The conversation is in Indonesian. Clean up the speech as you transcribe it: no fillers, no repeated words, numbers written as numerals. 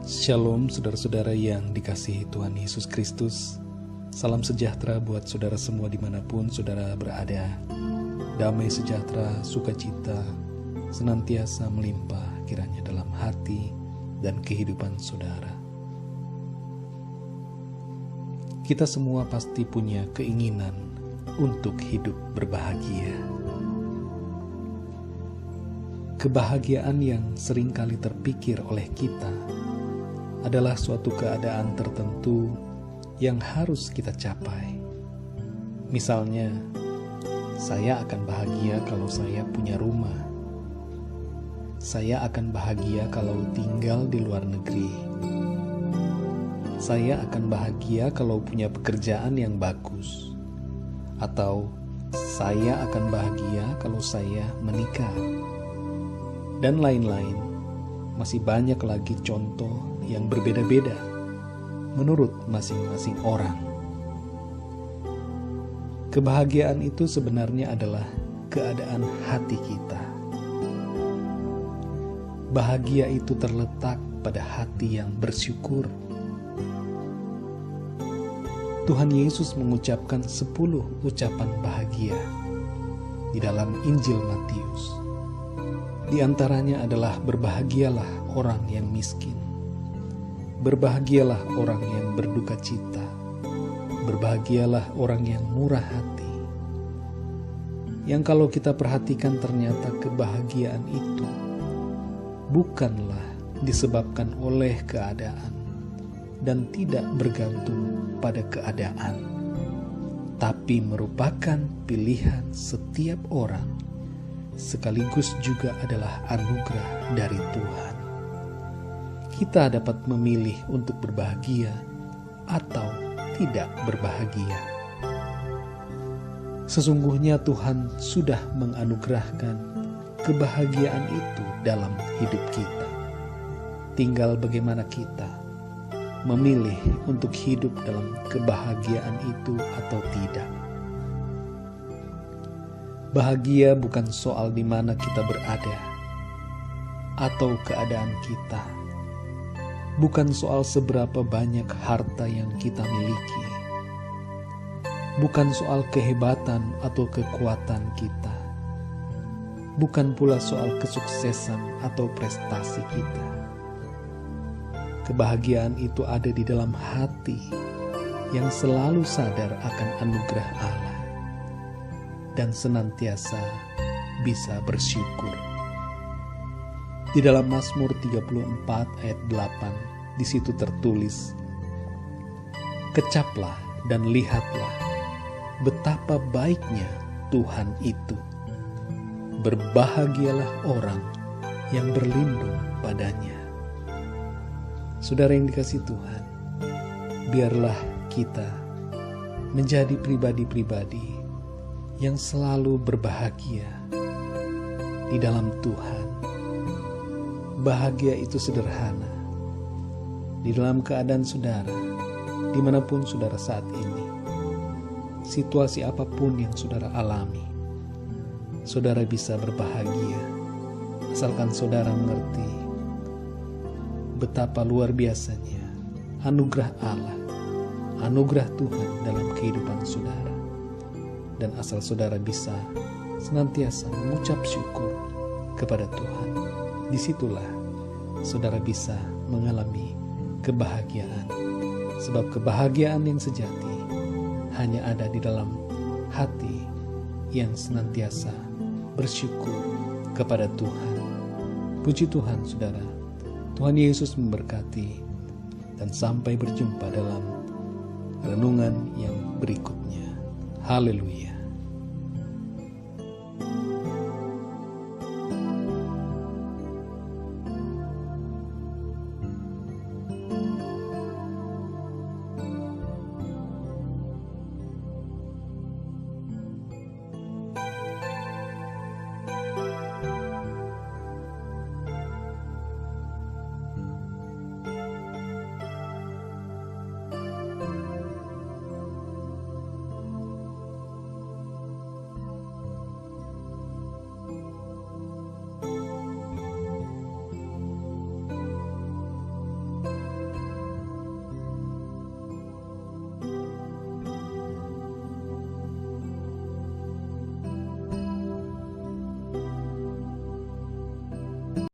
Shalom saudara-saudara yang dikasihi Tuhan Yesus Kristus. Salam sejahtera buat saudara semua dimanapun saudara berada. Damai sejahtera, sukacita, senantiasa melimpah kiranya dalam hati dan kehidupan saudara. Kita semua pasti punya keinginan untuk hidup berbahagia. Kebahagiaan yang seringkali terpikir oleh kita adalah suatu keadaan tertentu yang harus kita capai. Misalnya, saya akan bahagia kalau saya punya rumah. Saya akan bahagia kalau tinggal di luar negeri. Saya akan bahagia kalau punya pekerjaan yang bagus. Atau saya akan bahagia kalau saya menikah. Dan lain-lain. Masih banyak lagi contoh yang berbeda-beda menurut masing-masing orang. Kebahagiaan itu sebenarnya adalah keadaan hati kita. Bahagia itu terletak pada hati yang bersyukur. Tuhan Yesus mengucapkan 10 ucapan bahagia di dalam Injil Matius. Di antaranya adalah berbahagialah orang yang miskin. Berbahagialah orang yang berduka cita. Berbahagialah orang yang murah hati. Yang kalau kita perhatikan ternyata kebahagiaan itu bukanlah disebabkan oleh keadaan dan tidak bergantung pada keadaan, tapi merupakan pilihan setiap orang, sekaligus juga adalah anugerah dari Tuhan. Kita dapat memilih untuk berbahagia atau tidak berbahagia. Sesungguhnya Tuhan sudah menganugerahkan kebahagiaan itu dalam hidup kita. Tinggal bagaimana kita memilih untuk hidup dalam kebahagiaan itu atau tidak. Bahagia bukan soal di mana kita berada atau keadaan kita. Bukan soal seberapa banyak harta yang kita miliki. Bukan soal kehebatan atau kekuatan kita. Bukan pula soal kesuksesan atau prestasi kita. Kebahagiaan itu ada di dalam hati yang selalu sadar akan anugerah Allah dan senantiasa bisa bersyukur. Di dalam Mazmur 34 ayat 8, di situ tertulis, "Kecaplah dan lihatlah betapa baiknya Tuhan itu. Berbahagialah orang yang berlindung padanya." Saudara yang dikasihi Tuhan, biarlah kita menjadi pribadi-pribadi yang selalu berbahagia di dalam Tuhan. Bahagia itu sederhana. Di dalam keadaan saudara, dimanapun saudara saat ini, situasi apapun yang saudara alami, saudara bisa berbahagia, asalkan saudara mengerti betapa luar biasanya anugerah Allah, anugerah Tuhan dalam kehidupan saudara. Dan asal saudara bisa senantiasa mengucap syukur kepada Tuhan, disitulah saudara bisa mengalami kebahagiaan. Sebab kebahagiaan yang sejati hanya ada di dalam hati yang senantiasa bersyukur kepada Tuhan. Puji Tuhan saudara. Tuhan Yesus memberkati dan sampai berjumpa dalam renungan yang berikutnya. Haleluya.